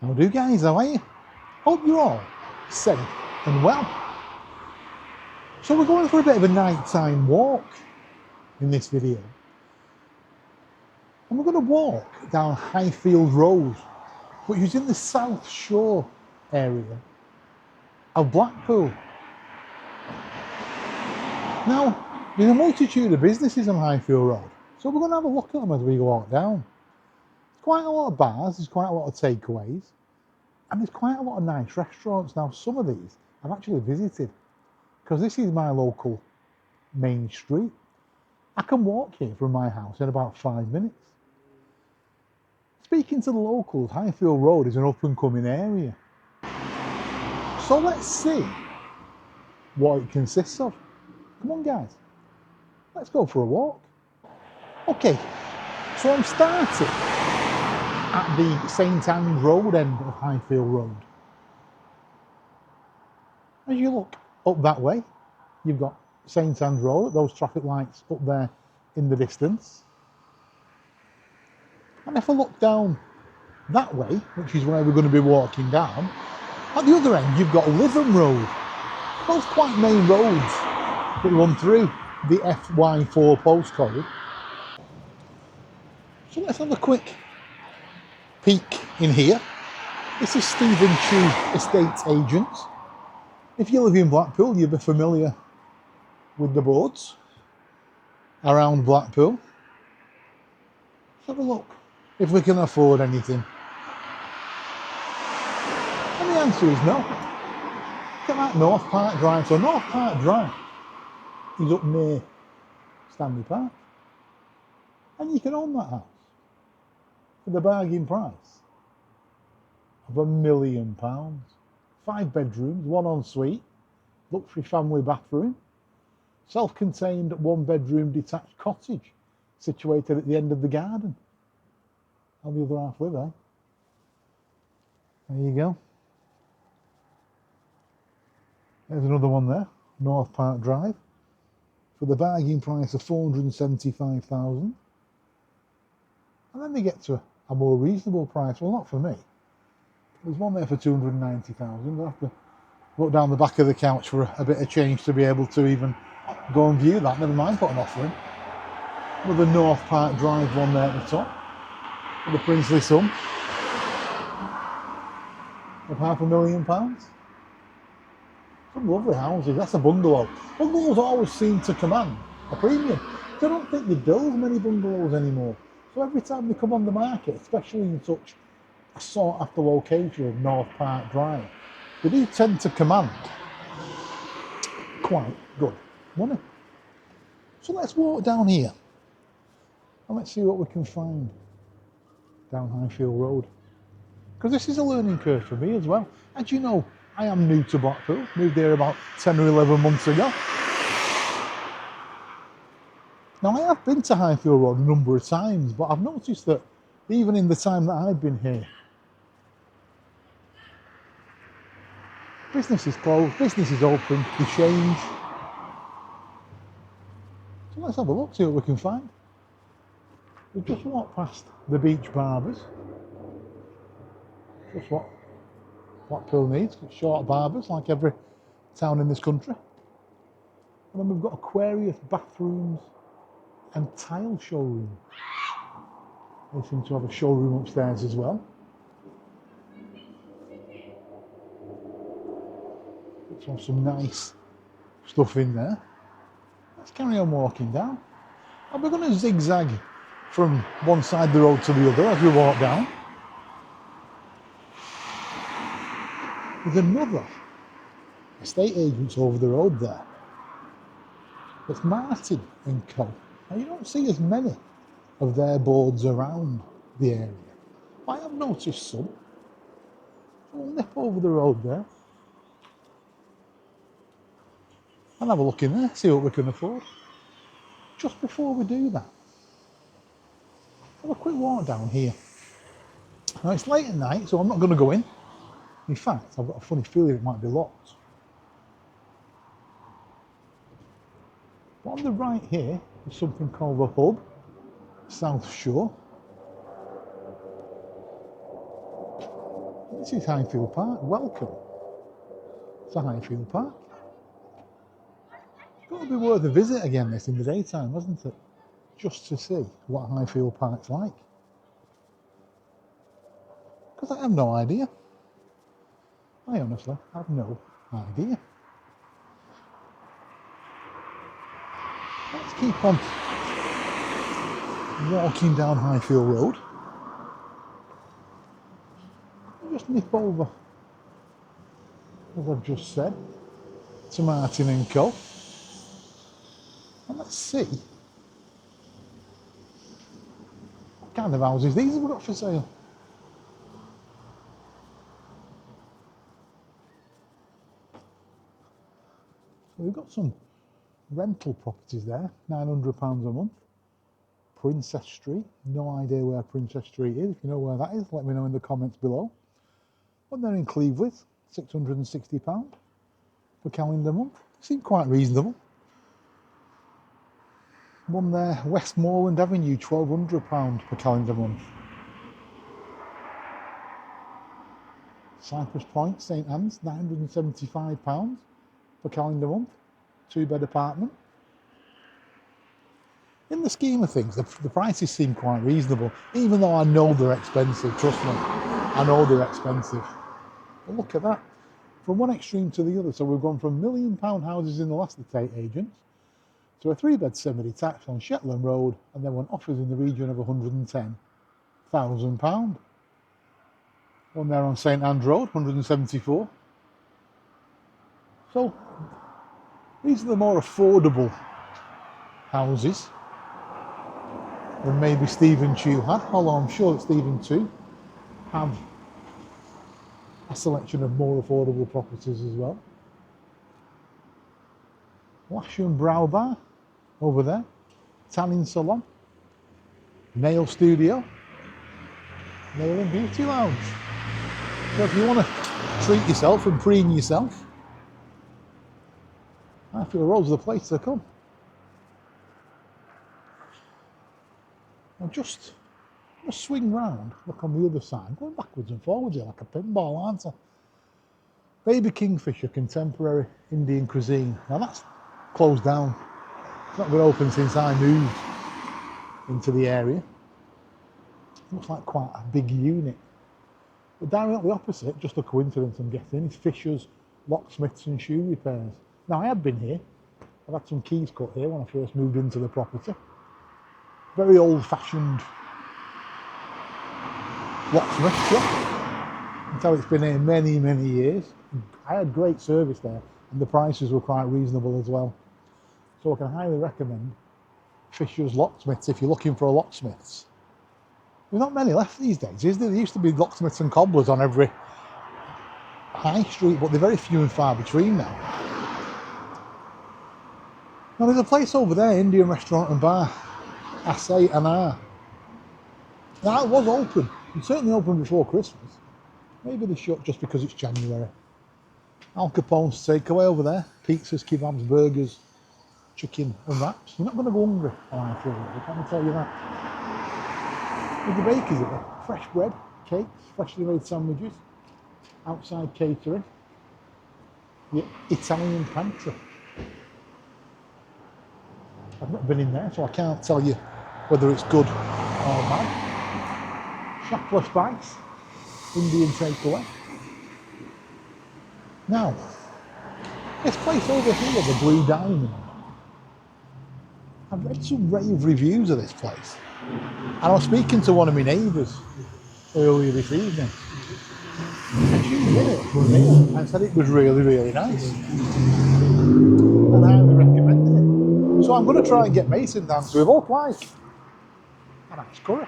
How do guys, how are you? Hope you're all safe and well. So we're going for a bit of a nighttime walk in this video. And we're going to walk down Highfield Road, which is in the South Shore area of Blackpool. Now, there's a multitude of businesses on Highfield Road, so we're going to have a look at them as we walk down. Quite a lot of bars, there's quite a lot of takeaways, and there's quite a lot of nice restaurants. Now, some of these I've actually visited, because this is my local main street. I can walk here from my house in about 5 minutes. Speaking to the locals, Highfield Road is an up and coming area. So let's see what it consists of. Come on guys, let's go for a walk. Okay, so I'm starting at the St Anne's Road end of Highfield Road. As you look up that way, you've got St Anne's Road, those traffic lights up there in the distance. And if I look down that way, which is where we're going to be walking down, at the other end you've got Lytham Road. Both quite main roads that run through the FY4 postcode. So let's have a quick peek in here. This is Stephen Chew Estate Agents. If you live in Blackpool, you'll be familiar with the boards around Blackpool. Let's have a look if we can afford anything. And the answer is no. Look at that North Park Drive. So North Park Drive is up near Stanley Park. And you can own that house for the bargain price of £1 million. 5 bedrooms, 1 ensuite, luxury family bathroom, self-contained 1-bedroom detached cottage situated at the end of the garden. How the other half live, eh? There you go. There's another one there, North Park Drive, for the bargain price of £475,000. And then they get to a more reasonable price. Well, not for me. There's one there for £290,000. I'll have to look down the back of the couch for a bit of change to be able to even go and view that. Never mind put an offer in. Another North Park Drive one there at the top, with the princely sum of £500,000. Some lovely houses. That's a bungalow. Bungalows always seem to command a premium. I don't think they build many bungalows anymore. So every time they come on the market, especially in such a sought after location of North Park Drive, they do tend to command quite good money. So let's walk down here and let's see what we can find down Highfield Road. Because this is a learning curve for me as well. As you know, I am new to Blackpool, moved here about 10 or 11 months ago. Now I have been to Highfield Road a number of times, but I've noticed that even in the time that I've been here, business is closed, business is open, they change. So let's have a look, see what we can find. We've just walked past the Beach Barbers. Just what Blackpool needs, short barbers like every town in this country. And then we've got Aquarius bathrooms and tile showroom. They seem to have a showroom upstairs as well. Let's have some nice stuff in there. Let's carry on walking down. And we're going to zigzag from one side of the road to the other as we walk down. There's another estate agents over the road there. It's Martin and Co. Now you don't see as many of their boards around the area. I have noticed some. So we'll nip over the road there and have a look in there, see what we can afford. Just before we do that, have a quick walk down here. Now it's late at night, so I'm not going to go in. In fact, I've got a funny feeling it might be locked. But on the right here is something called the Hub, South Shore. This is Highfield Park. Welcome to Highfield Park. It's got to be worth a visit again this in the daytime, wasn't it? Just to see what Highfield Park's like. Because I have no idea. I honestly have no idea. Let's keep on walking down Highfield Road. Just nip over, as I've just said, to Martin and Co. And let's see what kind of houses these have we got for sale. So we've got some rental properties there, £900 a month. Princess Street, no idea where Princess Street is. If you know where that is, let me know in the comments below. One there in Cleveland, £660 per calendar month. Seem quite reasonable. One there, Westmoreland Avenue, £1,200 per calendar month. Cypress Point, St Anne's, £975 per calendar month. 2-bed apartment. In the scheme of things, the prices seem quite reasonable, even though I know they're expensive, trust me. I know they're expensive. But look at that. From one extreme to the other. So we've gone from £1 million houses in the last estate agents to a 3-bed semi-detached on Shetland Road, and then one offers in the region of £110,000. One there on St Anne's Road, 174. So these are the more affordable houses than maybe Stephen Chew had, although I'm sure that Stephen too have a selection of more affordable properties as well. Lash and Brow Bar over there, tanning salon, nail studio, nail and beauty lounge. So if you want to treat yourself and preen yourself, Highfield Road's the place to come. I'll just swing round, look on the other side, going backwards and forwards here like a pinball, aren't I? Baby Kingfisher Contemporary Indian Cuisine. Now that's closed down. It's not been open since I moved into the area. Looks like quite a big unit. But directly opposite, just a coincidence I'm guessing, is Fisher's Locksmiths and Shoe Repairs. Now I have been here. I've had some keys cut here when I first moved into the property. Very old-fashioned locksmith shop. I can tell it's been here many, many years. I had great service there, and the prices were quite reasonable as well. So I can highly recommend Fisher's Locksmiths if you're looking for a locksmiths. There's not many left these days, is there? There used to be locksmiths and cobblers on every high street, but they're very few and far between now. Now there's a place over there, Indian restaurant and bar, I say an hour. Now it was open, it's certainly open before Christmas. Maybe they shut just because it's January. Al Capone's takeaway over there, pizzas, kebabs, burgers, chicken and wraps. You're not going to go hungry on Highfield Road, I can tell you that. With the bakers there, fresh bread, cakes, freshly made sandwiches, outside catering, the Italian pantry. I've not been in there, so I can't tell you whether it's good or bad. Shapler Spice, Indian takeaway. Now, this place over here, the Blue Diamond, I've read some rave reviews of this place. And I was speaking to one of my neighbours earlier this evening. And she did it for me and said it was really, really nice. And I highly recommend it. So I'm going to try and get Mason down to we both like a nice curry.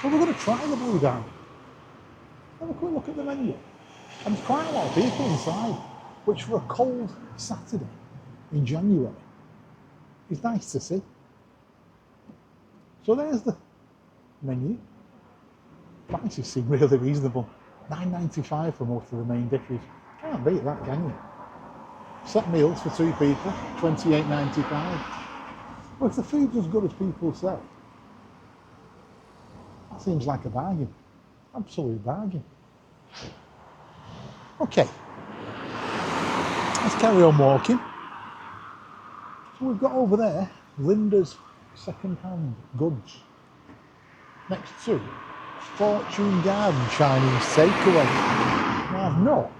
So we're going to try the Blue Diamond. Have a quick look at the menu. And there's quite a lot of people inside, which for a cold Saturday in January is nice to see. So there's the menu. Prices seem really reasonable. £9.95 for most of the main dishes. Can't beat that, can you? Set meals for 2 people, £28.95. Well, if the food's as good as people say, that seems like a bargain. Absolute bargain. Okay, let's carry on walking. So we've got over there Linda's second-hand goods next to Fortune Garden Chinese takeaway. Now I've not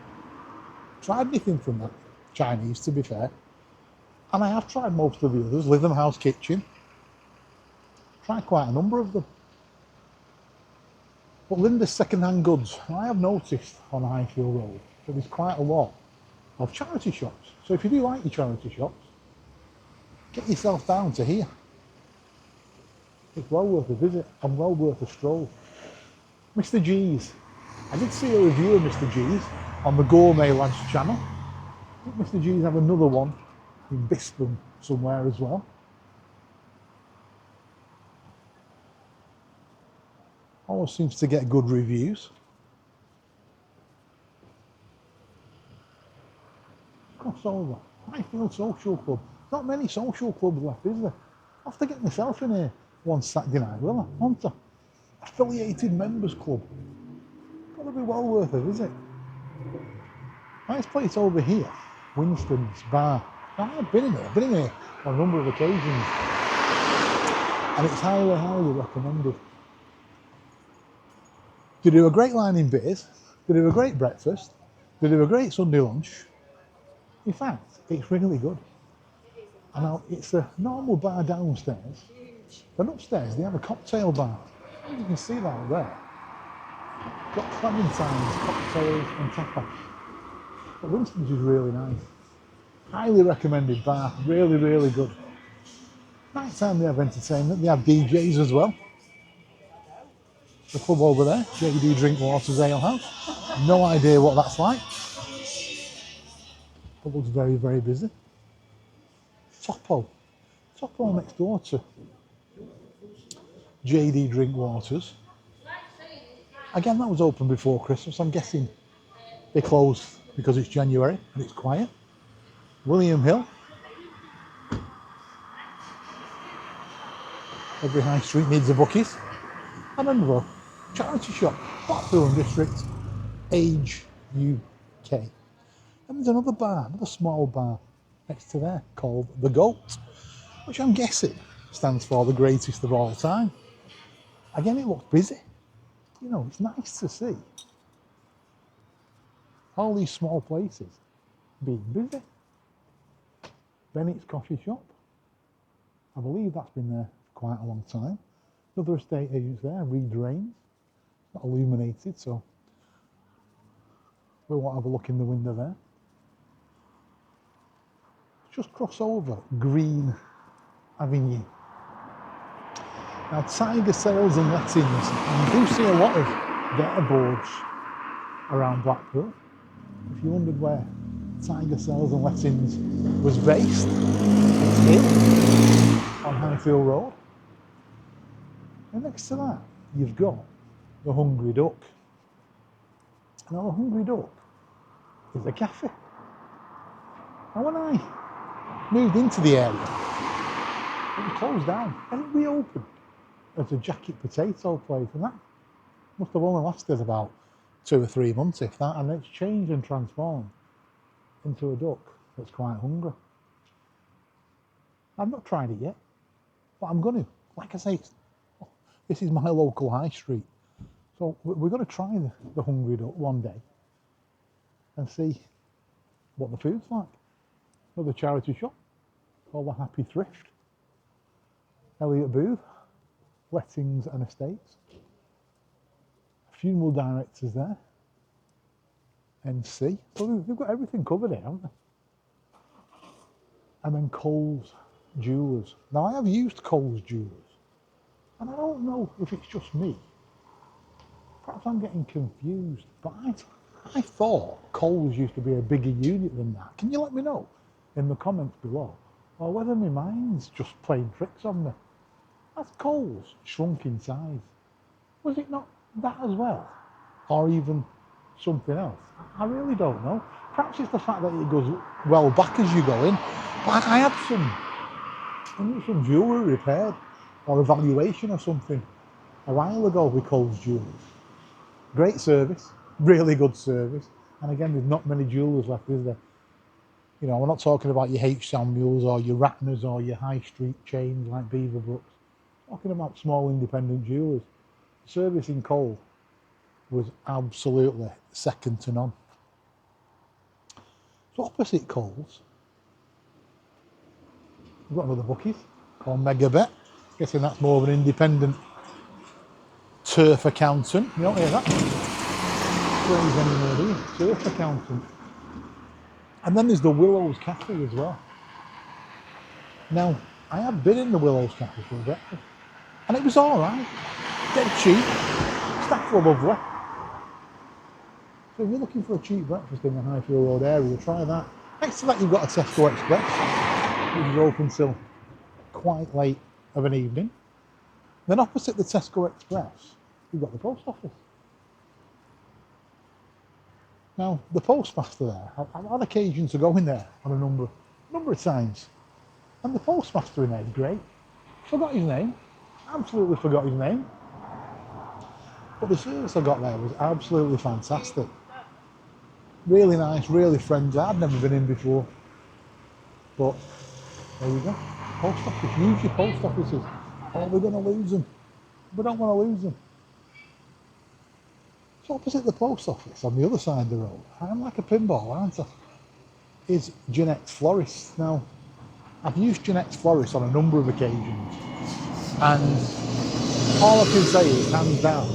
tried anything from that Chinese, to be fair, and I have tried most of the others. Lytham House Kitchen, tried quite a number of them. But Linda's second-hand goods, I have noticed on Highfield Road that there's quite a lot of charity shops. So if you do like your charity shops, get yourself down to here. It's well worth a visit and well worth a stroll. Mr. G's. I did see a review of Mr. G's on the Gourmet Lads channel. I think Mr. G's have another one in Bispham somewhere as well. Always seems to get good reviews. Crossover. Highfield Social Club. Not many social clubs left, is there? I'll have to get myself in here one Saturday night, will I? Want to? Affiliated Members Club. Gotta be well worth a visit. Nice place over here. Winston's Bar. Now, I've been in here on a number of occasions. And it's highly, highly recommended. They do a great line in beers, they do a great breakfast, they do a great Sunday lunch. In fact, it's really good. And now it's a normal bar downstairs, but upstairs they have a cocktail bar. You can see that out there. Got clementines, cocktails and tapas. But Winston's is really nice. Highly recommended bar, really, really good. Night time they have entertainment, they have DJs as well. The club over there, JD Drinkwaters Ale House. No idea what that's like. But looks very, very busy. Topo next door to JD Drinkwaters. Again, that was open before Christmas. I'm guessing they closed because it's January and it's quiet. William Hill. Every high street needs a bookies. And another charity shop, Blackpool District, Age UK. And there's another bar, another small bar next to there called The Goat, which I'm guessing stands for the greatest of all time. Again, it looks busy. You know, it's nice to see all these small places being busy. Bennett's Coffee Shop. I believe that's been there for quite a long time. Another estate agents there, Reed Rains. Not illuminated, so we won't have a look in the window there. Just cross over Green Avenue. Now, Tiger Sales and Lettings, you do see a lot of their boards around Blackpool. If you wondered where Tiger Sales and Lettings was based, it's here on Highfield Road. And next to that, you've got the Hungry Duck. Now, the Hungry Duck is a cafe. Now, when I moved into the area, it was closed down and it reopened as a jacket potato place, and that must have only lasted about 2 or 3 months, if that, and it's changed and transformed into a duck that's quite hungry. I've not tried it yet, but I'm going to. Like I say, this is my local high street, so we're going to try the Hungry Duck one day and see what the food's like. Another charity shop called the Happy Thrift. Elliot Booth, Lettings and Estates. Funeral directors there. NC. So they've got everything covered here, haven't they? And then Coles Jewellers. Now, I have used Coles Jewellers, and I don't know if it's just me. Perhaps I'm getting confused, but I thought Coles used to be a bigger unit than that. Can you let me know in the comments below? Or whether my mind's just playing tricks on me. That's Coles shrunk in size. Was it not that as well? Or even something else? I really don't know. Perhaps it's the fact that it goes well back as you go in. But I had some jewellery repaired or evaluation or something a while ago with Coles Jewellers. Great service, really good service. And again, there's not many jewellers left, is there? You know, we're not talking about your H. Samuels or your Ratners or your high street chains like Beaverbrook's. Talking about small independent jewellers. The service in Cole was absolutely second to none. So opposite Coles, we've got another bookies called Megabet. Guessing that's more of an independent turf accountant. You don't hear that phrase anymore, do you? Turf accountant. And then there's the Willows Cafe as well. Now, I have been in the Willows Cafe for breakfast, and it was all right. Dead cheap. Staff were lovely. So if you're looking for a cheap breakfast in the Highfield Road area, try that. Next to that, you've got a Tesco Express, which is open till quite late of an evening. Then opposite the Tesco Express, you've got the post office. Now, the postmaster there, I've had occasion to go in there on a number of times. And the postmaster in there is great. Forgot his name. Absolutely forgot his name. But the service I got there was absolutely fantastic. Really nice, really friendly. I'd never been in before. But there you go. Post office. Use your post offices. Or we're going to lose them. We don't want to lose them. So opposite the post office, on the other side of the road, I'm like a pinball, aren't I? Is Jeanette's Florists. Now, I've used Jeanette's Florists on a number of occasions, and all I can say is, hands down,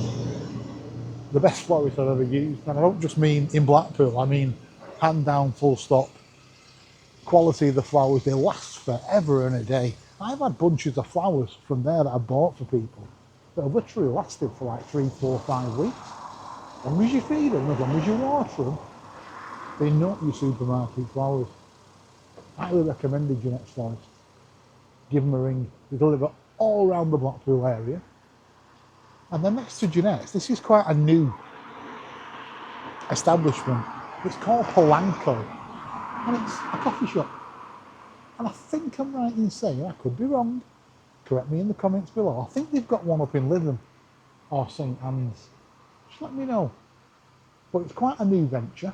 the best florist I've ever used. And I don't just mean in Blackpool, I mean hand down, full stop. Quality of the flowers, they last forever and a day. I've had bunches of flowers from there that I bought for people that have literally lasted for like 3, 4, 5 weeks. As long as you feed them, as long as you water them, they're not your supermarket flowers. Highly recommended Jeanette's Florist. Give them a ring. They deliver all around the Blackpool area. And then next to Jeanette's, this is quite a new establishment. It's called Polanco, and it's a coffee shop. And I think I'm right in saying, I could be wrong, correct me in the comments below, I think they've got one up in Lytham or St Anne's. Just let me know. But it's quite a new venture.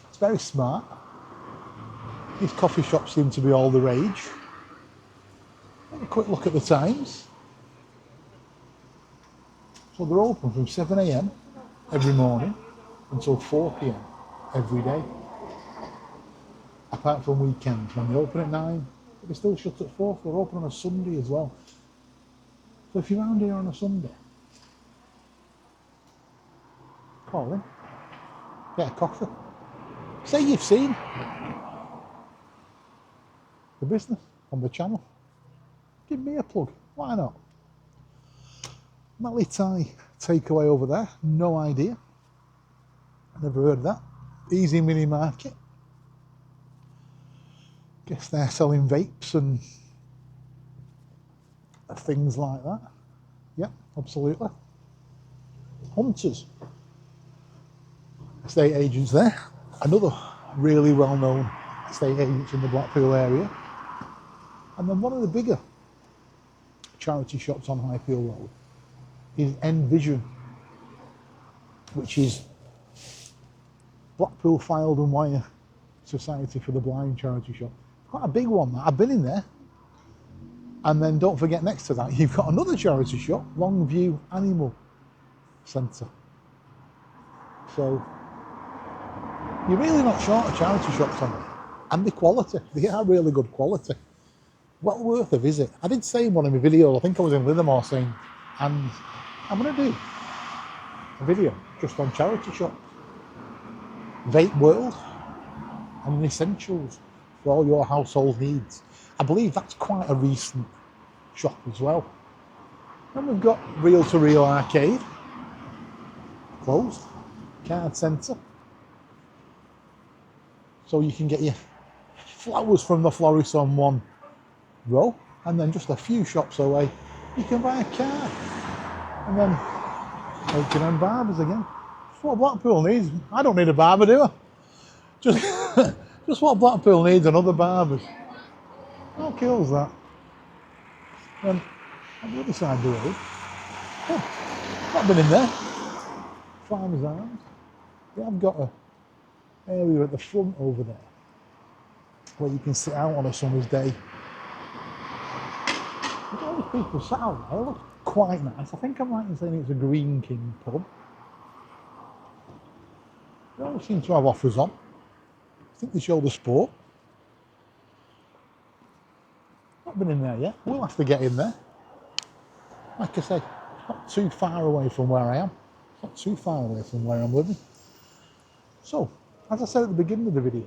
It's very smart. These coffee shops seem to be all the rage. Have a quick look at the times. So they're open from 7 AM every morning until 4 PM every day. Apart from weekends when they open at 9, but they still shut at 4. They're open on a Sunday as well. So if you're around here on a Sunday, call in, get a coffee. Say you've seen the business on the channel. Give me a plug, why not? Mallee Thai takeaway over there, no idea. Never heard of that. Easy mini market. Guess they're selling vapes and things like that. Yep, absolutely. Hunters. Estate agents there. Another really well-known estate agents in the Blackpool area. And then one of the bigger charity shops on Highfield Road is Envision, which is Blackpool Filed and Wire Society for the Blind charity shop. Quite a big one. I've been in there. And then don't forget, next to that, you've got another charity shop, Longview Animal Centre. So you're really not short of charity shops on it. And the quality, they are really good quality. Well worth a visit. I did say in one of my videos, I think I was in Lytham or saying, and I'm going to do a video just on charity shops, vape world, and essentials for all your household needs. I believe that's quite a recent shop as well. And we've got Reel to Reel Arcade, closed, card centre. So you can get your flowers from the florist on one row, and then just a few shops away, you can buy a car. And then H&M Barbers again. That's what Blackpool needs. I don't need a barber, do I? Just what Blackpool needs, another Barbers. How cool is that? And on the other side of the road, oh, not been in there. Farmers Arms. They have got a area at the front over there where you can sit out on a summer's day. There's all these people sat out there. It looks quite nice. I think I'm right in saying it's a Green King pub. They always seem to have offers on. I think they show the sport. Not been in there yet. We'll have to get in there. Like I say, it's not too far away from where I am. It's not too far away from where I'm living. So, as I said at the beginning of the video,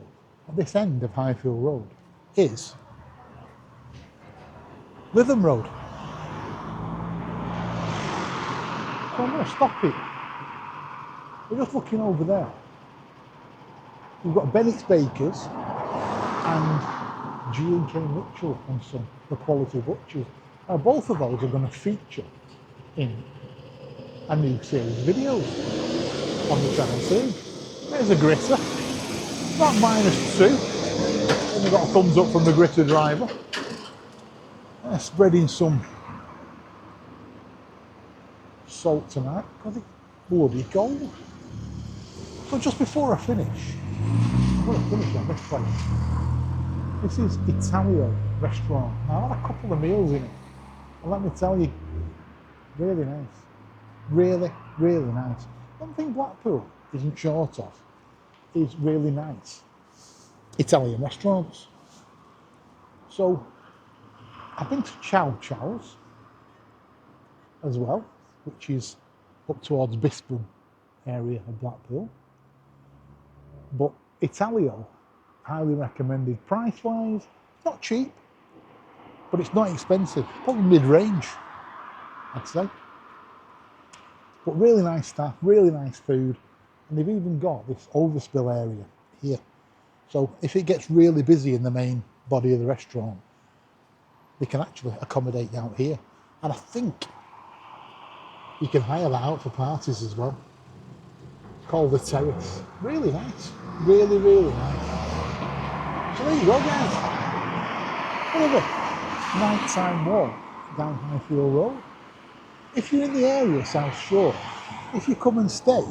at this end of Highfield Road is Lytham Road. So I'm going to stop it. We're just looking over there. We've got Bennett's Bakers and G&K Mitchell and some, the Quality Butchers. Now both of those are going to feature in a new series of videos on the channel soon. There's a gritter, about -2. Only got a thumbs up from the gritter driver. They're spreading some salt tonight because it's bloody cold. So just before I finish, I'm going to finish on this place. This is Italio restaurant. Now I had a couple of meals in it, and let me tell you, really nice. Really, really nice. One thing Blackpool isn't short of is really nice Italian restaurants. So I've been to Chow Chow's as well, which is up towards Bispham area of Blackpool. But Italio, highly recommended. Price-wise, not cheap, but it's not expensive. Probably mid-range, I'd say. But really nice staff, really nice food, and they've even got this overspill area here. So if it gets really busy in the main body of the restaurant, they can actually accommodate you out here. And I think you can hire that out for parties as well. It's called the Terrace. Really nice. Really, really nice. So there you go, guys. Another nighttime walk down Highfield Road. If you're in the area, South Shore, if you come and stay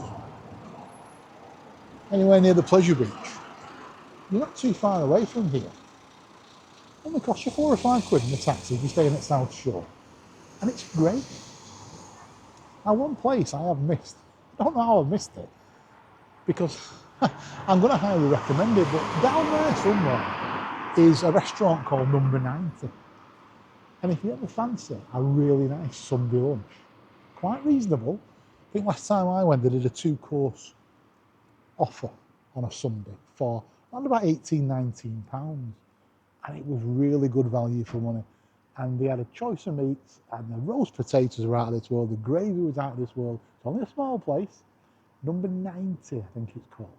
anywhere near the Pleasure Beach, you're not too far away from here. It only costs you £4 or £5 in the taxi if you're staying at South Shore. And it's great. Now one place I have missed, I don't know how I've missed it, because I'm going to highly recommend it, but down there somewhere is a restaurant called Number 90. And if you ever fancy a really nice Sunday lunch, quite reasonable. I think last time I went they did a 2-course offer on a Sunday for around about £18–19, and it was really good value for money. And they had a choice of meats, and the roast potatoes were out of this world, the gravy was out of this world. It's only a small place, Number 90 I think it's called.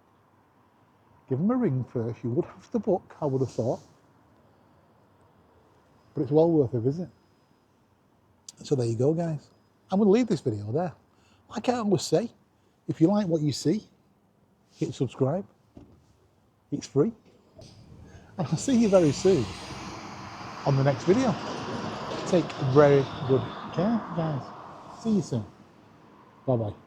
Give them a ring first, you would have to book, I would have thought. But it's well worth a visit. So there you go, guys. I'm going to leave this video there. Like I always say, if you like what you see, hit subscribe. It's free. And I'll see you very soon on the next video. Take very good care, guys. See you soon. Bye-bye.